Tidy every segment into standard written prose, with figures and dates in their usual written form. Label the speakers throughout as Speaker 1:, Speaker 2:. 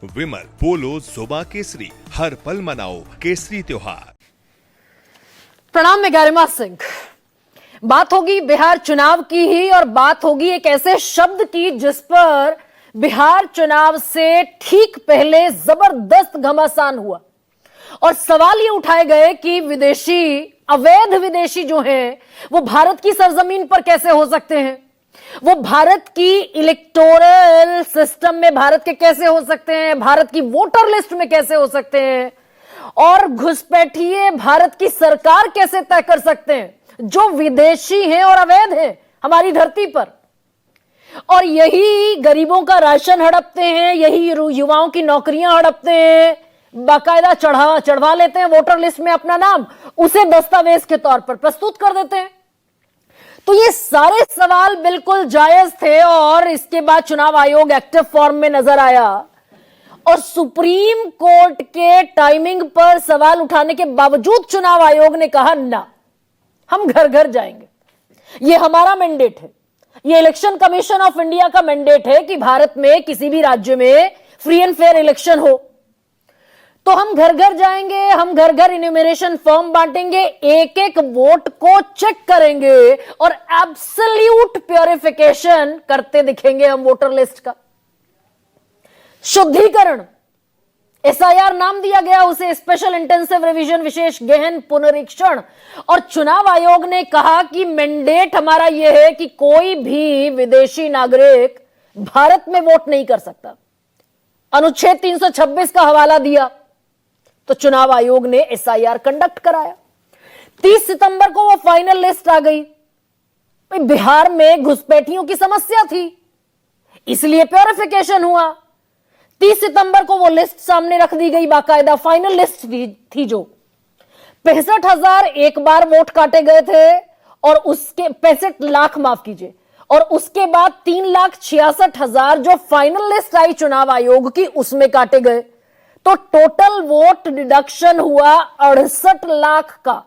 Speaker 1: विमल पोलो जुबा केसरी, हर पल मनाओ केसरी त्योहार।
Speaker 2: प्रणाम, मैं गरिमा सिंह। बात होगी बिहार चुनाव की ही, और बात होगी एक ऐसे शब्द की जिस पर बिहार चुनाव से ठीक पहले जबरदस्त घमासान हुआ और सवाल ये उठाए गए कि अवैध विदेशी जो हैं वो भारत की सरजमीन पर कैसे हो सकते हैं, वो भारत की इलेक्टोरल सिस्टम में भारत के कैसे हो सकते हैं, भारत की वोटर लिस्ट में कैसे हो सकते हैं, और घुसपैठिए भारत की सरकार कैसे तय कर सकते हैं जो विदेशी हैं और अवैध हैं हमारी धरती पर। और यही गरीबों का राशन हड़पते हैं, यही युवाओं की नौकरियां हड़पते हैं, बाकायदा चढ़वा लेते हैं वोटर लिस्ट में अपना नाम, उसे दस्तावेज के तौर पर प्रस्तुत कर देते हैं। तो ये सारे सवाल बिल्कुल जायज थे और इसके बाद चुनाव आयोग एक्टिव फॉर्म में नजर आया और सुप्रीम कोर्ट के टाइमिंग पर सवाल उठाने के बावजूद चुनाव आयोग ने कहा ना, हम घर घर जाएंगे, ये हमारा मैंडेट है, ये इलेक्शन कमीशन ऑफ इंडिया का मैंडेट है कि भारत में किसी भी राज्य में फ्री एंड फेयर इलेक्शन हो। तो हम घर घर जाएंगे, हम घर घर इन्यूमरेशन फॉर्म बांटेंगे, एक एक वोट को चेक करेंगे और एब्सोल्यूट प्योरिफिकेशन करते दिखेंगे हम वोटर लिस्ट का। शुद्धिकरण, एसआईआर नाम दिया गया उसे, स्पेशल इंटेंसिव रिवीजन, विशेष गहन पुनरीक्षण। और चुनाव आयोग ने कहा कि मैंडेट हमारा यह है कि कोई भी विदेशी नागरिक भारत में वोट नहीं कर सकता। अनुच्छेद 326 का हवाला दिया तो चुनाव आयोग ने एसआईआर कंडक्ट कराया। 30 सितंबर को वो फाइनल लिस्ट आ गई। बिहार में घुसपैठियों की समस्या थी, इसलिए प्योरिफिकेशन हुआ। 30 सितंबर को वो लिस्ट सामने रख दी गई, बाकायदा फाइनल लिस्ट थी जो 65,000 एक बार वोट काटे गए थे और उसके 65 लाख, माफ कीजिए, और उसके बाद 3,66,000 जो फाइनल लिस्ट आई चुनाव आयोग की उसमें काटे गए। तो टोटल वोट डिडक्शन हुआ 68 लाख का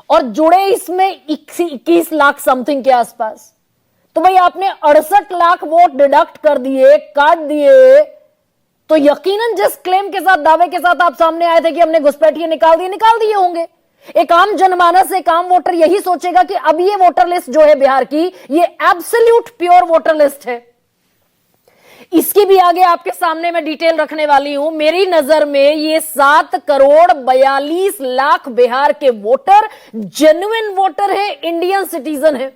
Speaker 2: और जुड़े इसमें 21 लाख समथिंग के आसपास। तो भाई आपने 68 लाख वोट डिडक्ट कर दिए, काट दिए, तो यकीनन जिस क्लेम के साथ, दावे के साथ आप सामने आए थे कि हमने घुसपैठिए निकाल दिए होंगे। एक आम जनमानस, एक आम वोटर यही सोचेगा कि अब ये वोटर लिस्ट जो है बिहार की, ये एब्सोल्यूट प्योर वोटर लिस्ट है। इसकी भी आगे आपके सामने मैं डिटेल रखने वाली हूं। मेरी नजर में ये 7,42,00,000 बिहार के वोटर जेन्युइन वोटर है, इंडियन सिटीजन है।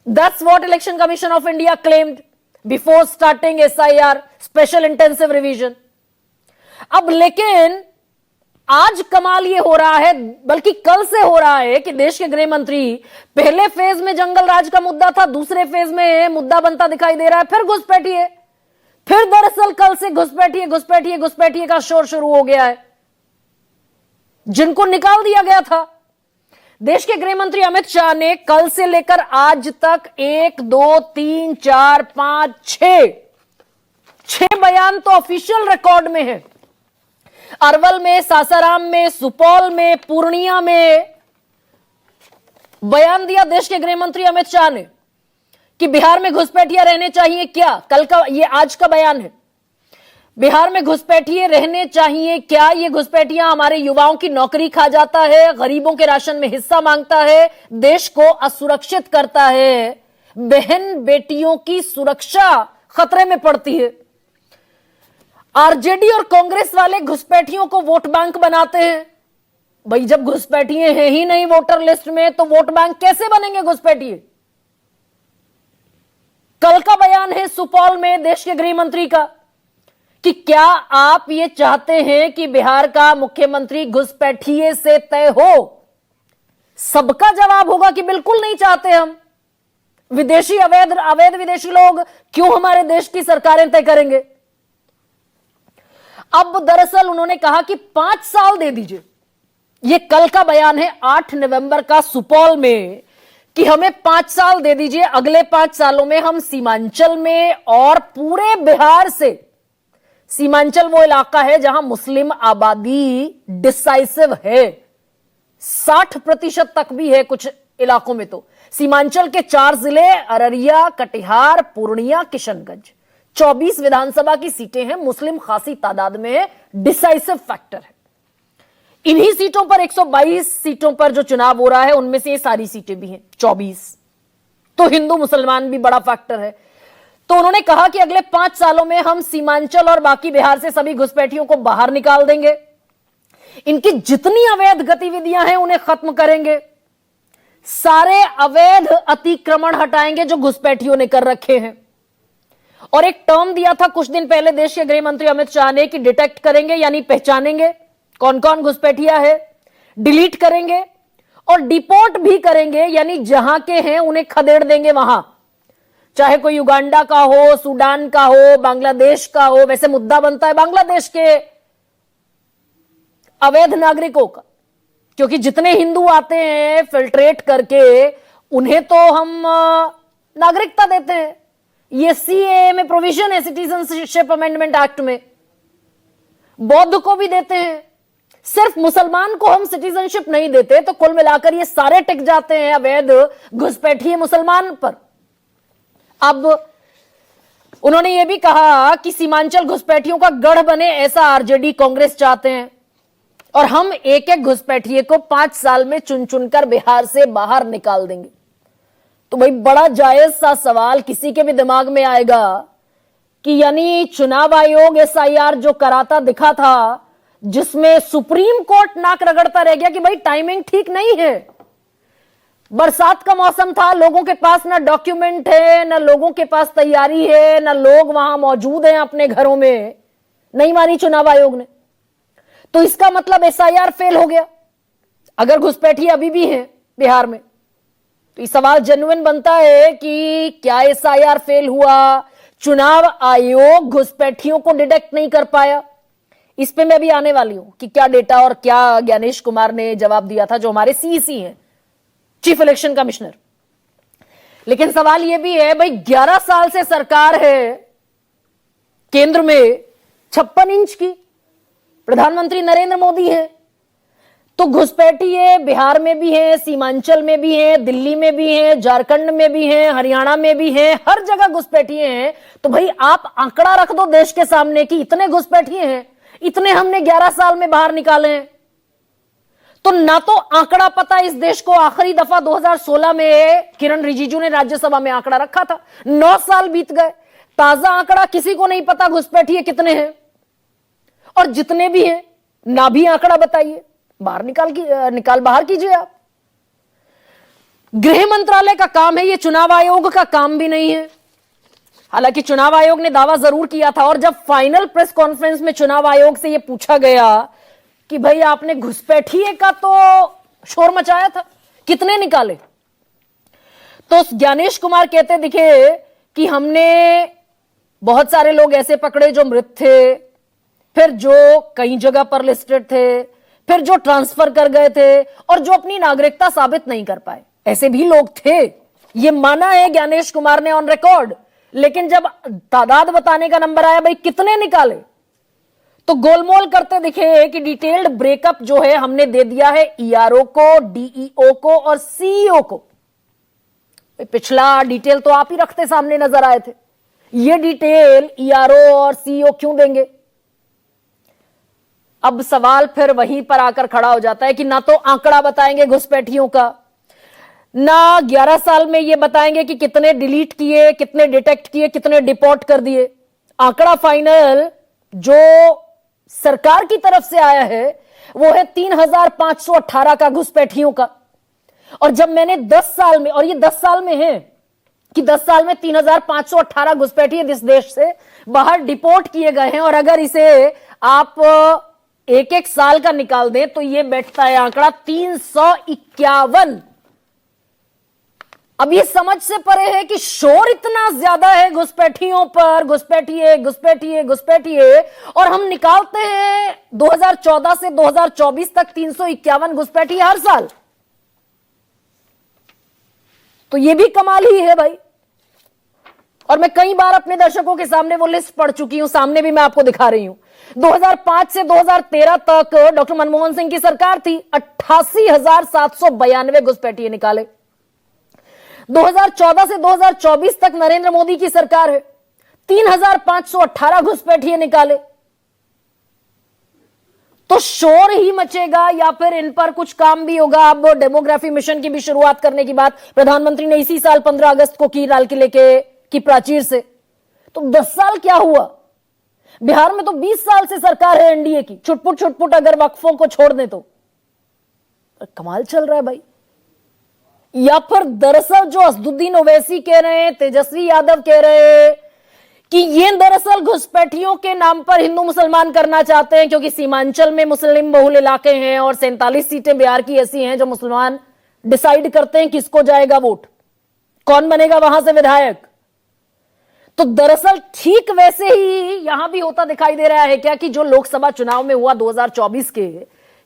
Speaker 2: That's what Election Commission of India claimed before starting SIR, Special Intensive Revision. अब लेकिन आज कमाल ये हो रहा है, बल्कि कल से हो रहा है, कि देश के गृह मंत्री, पहले फेज में जंगल राज का मुद्दा था, दूसरे फेज में मुद्दा बनता दिखाई दे रहा है फिर घुसपैठिए, फिर दरअसल कल से घुसपैठिए का शोर शुरू हो गया है, जिनको निकाल दिया गया था। देश के गृह मंत्री अमित शाह ने कल से लेकर आज तक 1, 2, 3, 4, 5, 6 बयान तो ऑफिशियल रिकॉर्ड में है। अरवल में, सासाराम में, सुपौल में, पूर्णिया में बयान दिया देश के गृह मंत्री अमित शाह ने कि बिहार में घुसपैठिया रहने चाहिए क्या। कल का, ये आज का बयान है। बिहार में घुसपैठिए रहने चाहिए क्या? ये घुसपैठिया हमारे युवाओं की नौकरी खा जाता है, गरीबों के राशन में हिस्सा मांगता है, देश को असुरक्षित करता है, बहन बेटियों की सुरक्षा खतरे में पड़ती है। आरजेडी और कांग्रेस वाले घुसपैठियों को वोट बैंक बनाते हैं। भाई जब घुसपैठिए हैं ही नहीं वोटर लिस्ट में तो वोट बैंक कैसे बनेंगे घुसपैठिए? कल का बयान है सुपौल में देश के गृह मंत्री का कि क्या आप ये चाहते हैं कि बिहार का मुख्यमंत्री घुसपैठिए से तय हो? सबका जवाब होगा कि बिल्कुल नहीं चाहते हम। विदेशी अवैध विदेशी लोग क्यों हमारे देश की सरकारें तय करेंगे? अब दरअसल उन्होंने कहा कि 5 साल दे दीजिए। यह कल का बयान है 8 नवंबर का सुपौल में, कि हमें 5 साल दे दीजिए, अगले 5 सालों में हम सीमांचल में और पूरे बिहार से, सीमांचल वो इलाका है जहां मुस्लिम आबादी डिसाइसिव है, 60% तक भी है कुछ इलाकों में। तो सीमांचल के 4 जिले, अररिया, कटिहार, पूर्णिया, किशनगंज, 24 विधानसभा की सीटें हैं, मुस्लिम खासी तादाद में, डिसाइसिव फैक्टर है। इन्हीं सीटों पर 122 सीटों पर जो चुनाव हो रहा है उनमें से ये सारी सीटें भी हैं 24, तो हिंदू मुसलमान भी बड़ा फैक्टर है। तो उन्होंने कहा कि अगले 5 सालों में हम सीमांचल और बाकी बिहार से सभी घुसपैठियों को बाहर निकाल देंगे, इनकी जितनी अवैध गतिविधियां हैं उन्हें खत्म करेंगे, सारे अवैध अतिक्रमण हटाएंगे जो घुसपैठियों ने कर रखे हैं। और एक टर्म दिया था कुछ दिन पहले देश के गृह मंत्री अमित शाह ने कि डिटेक्ट करेंगे, यानी पहचानेंगे कौन कौन घुसपैठिया है, डिलीट करेंगे और डिपोर्ट भी करेंगे, यानी जहां के हैं उन्हें खदेड़ देंगे वहां, चाहे कोई युगांडा का हो, सूडान का हो, बांग्लादेश का हो। वैसे मुद्दा बनता है बांग्लादेश के अवैध नागरिकों का, क्योंकि जितने हिंदू आते हैं फिल्ट्रेट करके उन्हें तो हम नागरिकता देते हैं। ये सीएए में प्रोविजन है, सिटीजनशिप अमेंडमेंट एक्ट में, बौद्ध को भी देते हैं। सिर्फ मुसलमान को हम सिटीजनशिप नहीं देते, तो कुल मिलाकर ये सारे टिक जाते हैं अवैध घुसपैठिए मुसलमान पर। अब उन्होंने ये भी कहा कि सीमांचल घुसपैठियों का गढ़ बने ऐसा आरजेडी कांग्रेस चाहते हैं, और हम एक एक घुसपैठिए को 5 साल में चुन चुनकर बिहार से बाहर निकाल देंगे। तो भाई बड़ा जायज सा सवाल किसी के भी दिमाग में आएगा कि यानी चुनाव आयोग एसआईआर जो कराता दिखा था, जिसमें सुप्रीम कोर्ट नाक रगड़ता रह गया कि भाई टाइमिंग ठीक नहीं है, बरसात का मौसम था, लोगों के पास ना डॉक्यूमेंट है, ना लोगों के पास तैयारी है, ना लोग वहां मौजूद हैं अपने घरों में, नहीं मानी चुनाव आयोग ने, तो इसका मतलब एसआईआर फेल हो गया। अगर घुसपैठी अभी भी हैं बिहार में, तो ये सवाल जेन्युइन बनता है कि क्या एसआईआर फेल हुआ, चुनाव आयोग घुसपैठियों को डिटेक्ट नहीं कर पाया। इस पे मैं भी आने वाली हूं कि क्या डेटा और क्या ज्ञानेश कुमार ने जवाब दिया था, जो हमारे सीईसी हैं, चीफ इलेक्शन कमिश्नर। लेकिन सवाल यह भी है भाई 11 साल से सरकार है केंद्र में, 56 इंच की, प्रधानमंत्री नरेंद्र मोदी है, तो घुसपैठिए बिहार में भी है, सीमांचल में भी है, दिल्ली में भी है, झारखंड में भी है, हरियाणा में भी है, हर जगह घुसपैठिए हैं। तो भाई आप आंकड़ा रख दो देश के सामने कि इतने घुसपैठिए हैं, इतने हमने 11 साल में बाहर निकाले हैं। तो ना तो आंकड़ा पता इस देश को, आखिरी दफा 2016 में किरण रिजिजू ने राज्यसभा में आंकड़ा रखा था, 9 साल बीत गए, ताजा आंकड़ा किसी को नहीं पता घुसपैठिए कितने हैं, और जितने भी हैं ना भी आंकड़ा बताइए, बाहर निकाल बाहर कीजिए आप। गृह मंत्रालय का काम है, ये चुनाव आयोग का काम भी नहीं है। हालांकि चुनाव आयोग ने दावा जरूर किया था, और जब फाइनल प्रेस कॉन्फ्रेंस में चुनाव आयोग से यह पूछा गया कि भाई आपने घुसपैठिए का तो शोर मचाया था, कितने निकाले, तो ज्ञानेश कुमार कहते दिखे कि हमने बहुत सारे लोग ऐसे पकड़े जो मृत थे, फिर जो कई जगह पर लिस्टेड थे, फिर जो ट्रांसफर कर गए थे, और जो अपनी नागरिकता साबित नहीं कर पाए, ऐसे भी लोग थे। ये माना है ज्ञानेश कुमार ने ऑन रिकॉर्ड। लेकिन जब तादाद बताने का नंबर आया भाई कितने निकाले, तो गोलमोल करते दिखे कि डिटेल्ड ब्रेकअप जो है हमने दे दिया है ईआरओ को, डीईओ को और सीईओ को। पिछला डिटेल तो आप ही रखते सामने नजर आए थे, ये डिटेल ईआरओ और सीईओ क्यों देंगे। अब सवाल फिर वहीं पर आकर खड़ा हो जाता है कि ना तो आंकड़ा बताएंगे घुसपैठियों का, ना 11 साल में ये बताएंगे कि कितने डिलीट किए, कितने डिटेक्ट किए, कितने डिपोर्ट कर दिए। आंकड़ा फाइनल जो सरकार की तरफ से आया है वो है 3518 का घुसपैठियों का। और जब मैंने 10 साल में, और ये 10 साल में है कि 10 साल में 3518 घुसपैठिए इस देश से बाहर डिपोर्ट किए गए हैं, और अगर इसे आप एक एक साल का निकाल दें तो ये बैठता है आंकड़ा 351। अब ये समझ से परे है कि शोर इतना ज्यादा है घुसपैठियों पर, घुसपैठिए घुसपैठिए घुसपैठिए, और हम निकालते हैं 2014 से 2024 तक 351 घुसपैठिए हर साल। तो ये भी कमाल ही है भाई। और मैं कई बार अपने दर्शकों के सामने वो लिस्ट पढ़ चुकी हूं, सामने भी मैं आपको दिखा रही हूं। 2005 से 2013 तक डॉक्टर मनमोहन सिंह की सरकार थी, 88,792 घुसपैठिए निकाले। 2014 से 2024 तक नरेंद्र मोदी की सरकार है, 3,518 घुसपैठिए निकाले तो शोर ही मचेगा या फिर इन पर कुछ काम भी होगा। अब डेमोग्राफी मिशन की भी शुरुआत करने की बात प्रधानमंत्री ने इसी साल 15 अगस्त को की, लाल किले की प्राचीर से। तो 10 साल क्या हुआ? बिहार में तो 20 साल से सरकार है एनडीए की, छुटपुट अगर वक्फों को छोड़ दें तो कमाल चल रहा है भाई। या फिर दरअसल जो असदुद्दीन ओवैसी कह रहे हैं, तेजस्वी यादव कह रहे हैं कि ये दरअसल घुसपैठियों के नाम पर हिंदू मुसलमान करना चाहते हैं, क्योंकि सीमांचल में मुस्लिम बहुल इलाके हैं और 47 सीटें बिहार की ऐसी हैं जो मुसलमान डिसाइड करते हैं किसको जाएगा वोट, कौन बनेगा वहां से विधायक। तो दरअसल ठीक वैसे ही यहां भी होता दिखाई दे रहा है क्या कि जो लोकसभा चुनाव में हुआ 2024 के,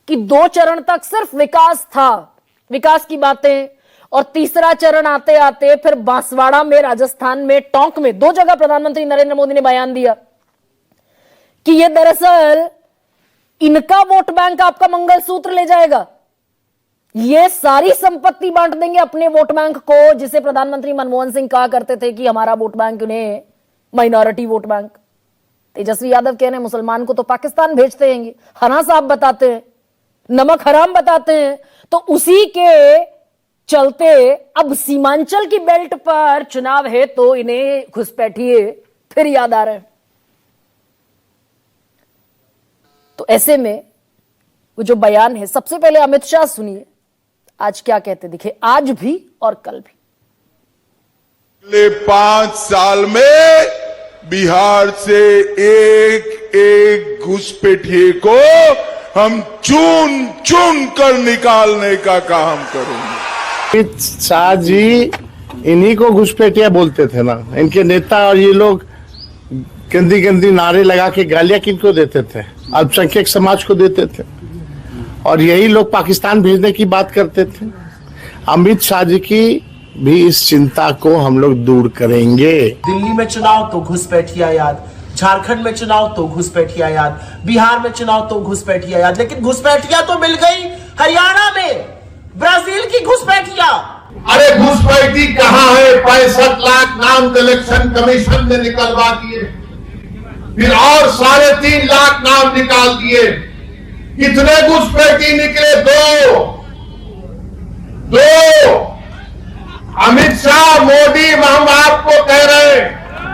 Speaker 2: कि 2 चरण तक सिर्फ विकास था, विकास की बातें, और तीसरा चरण आते आते फिर बांसवाड़ा में, राजस्थान में, टोंक में 2 जगह प्रधानमंत्री नरेंद्र मोदी ने बयान दिया कि यह दरअसल इनका वोट बैंक आपका मंगलसूत्र ले जाएगा, ये सारी संपत्ति बांट देंगे अपने वोट बैंक को, जिसे प्रधानमंत्री मनमोहन सिंह कहा करते थे कि हमारा वोट बैंक उन्हें minority vote bank. Tejashwi Yadav कह रहे हैं मुसलमान को तो पाकिस्तान भेजते हैं, हरा साहब बताते हैं, नमक हराम बताते हैं। तो उसी के चलते अब सीमांचल की बेल्ट पर चुनाव है तो इन्हें घुसपैठिए फिर याद आ रहे हैं। तो ऐसे में वो जो बयान है, सबसे पहले अमित शाह सुनिए आज क्या कहते दिखे, आज भी और कल भी।
Speaker 3: अगले 5 साल में बिहार से एक एक घुसपैठिए को हम चुन चुन कर निकालने का काम करेंगे।
Speaker 4: अमित शाह जी इन्हीं को घुसपैठिया बोलते थे ना, इनके नेता, और ये लोग गंदी गंदी नारे लगा के गालियां किनको देते थे? अल्पसंख्यक समाज को देते थे, और यही लोग पाकिस्तान भेजने की बात करते थे। अमित शाह जी की भी इस चिंता को हम लोग दूर करेंगे।
Speaker 5: दिल्ली में चुनाव तो घुसपैठिया याद, झारखंड में चुनाव तो घुसपैठिया याद, बिहार में चुनाव तो घुसपैठिया याद, लेकिन घुसपैठिया तो मिल गई हरियाणा में, ब्राजील की घुसपैठिया।
Speaker 6: अरे घुसपैठी कहाँ है? 65 लाख नाम इलेक्शन कमीशन ने निकलवा दिए, फिर और 3.5 लाख नाम निकाल दिए। कितने घुसपैठी निकले? 2। अमित शाह, मोदी, हम आपको कह रहे हैं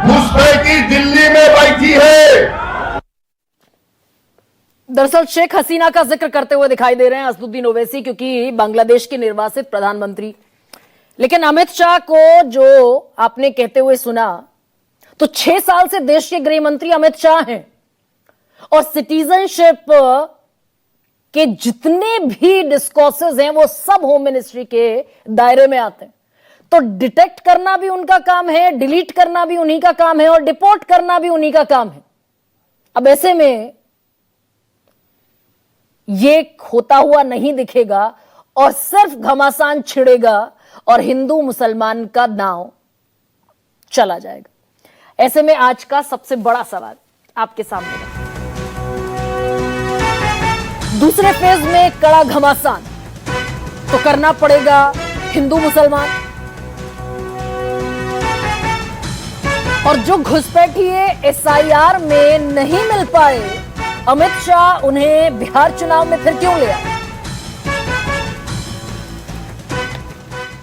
Speaker 6: घुसपैठी दिल्ली में बैठी है।
Speaker 2: दरअसल शेख हसीना का जिक्र करते हुए दिखाई दे रहे हैं असदुद्दीन ओवैसी, क्योंकि बांग्लादेश की निर्वासित प्रधानमंत्री। लेकिन अमित शाह को जो आपने कहते हुए सुना, तो 6 साल से देश के गृह मंत्री अमित शाह हैं, और सिटीजनशिप के जितने भी डिस्कोर्सेज हैं वो सब होम मिनिस्ट्री के दायरे में आते हैं। तो डिटेक्ट करना भी उनका काम है, डिलीट करना भी उन्हीं का काम है, और डिपोर्ट करना भी उन्हीं का काम है। अब ऐसे में ये होता हुआ नहीं दिखेगा और सिर्फ घमासान छिड़ेगा और हिंदू मुसलमान का नाव चला जाएगा। ऐसे में आज का सबसे बड़ा सवाल आपके सामने है, दूसरे फेज में कड़ा घमासान तो करना पड़ेगा हिंदू मुसलमान, और जो घुसपैठिए एसआईआर में नहीं मिल पाए, अमित शाह उन्हें बिहार चुनाव में फिर क्यों ले आए?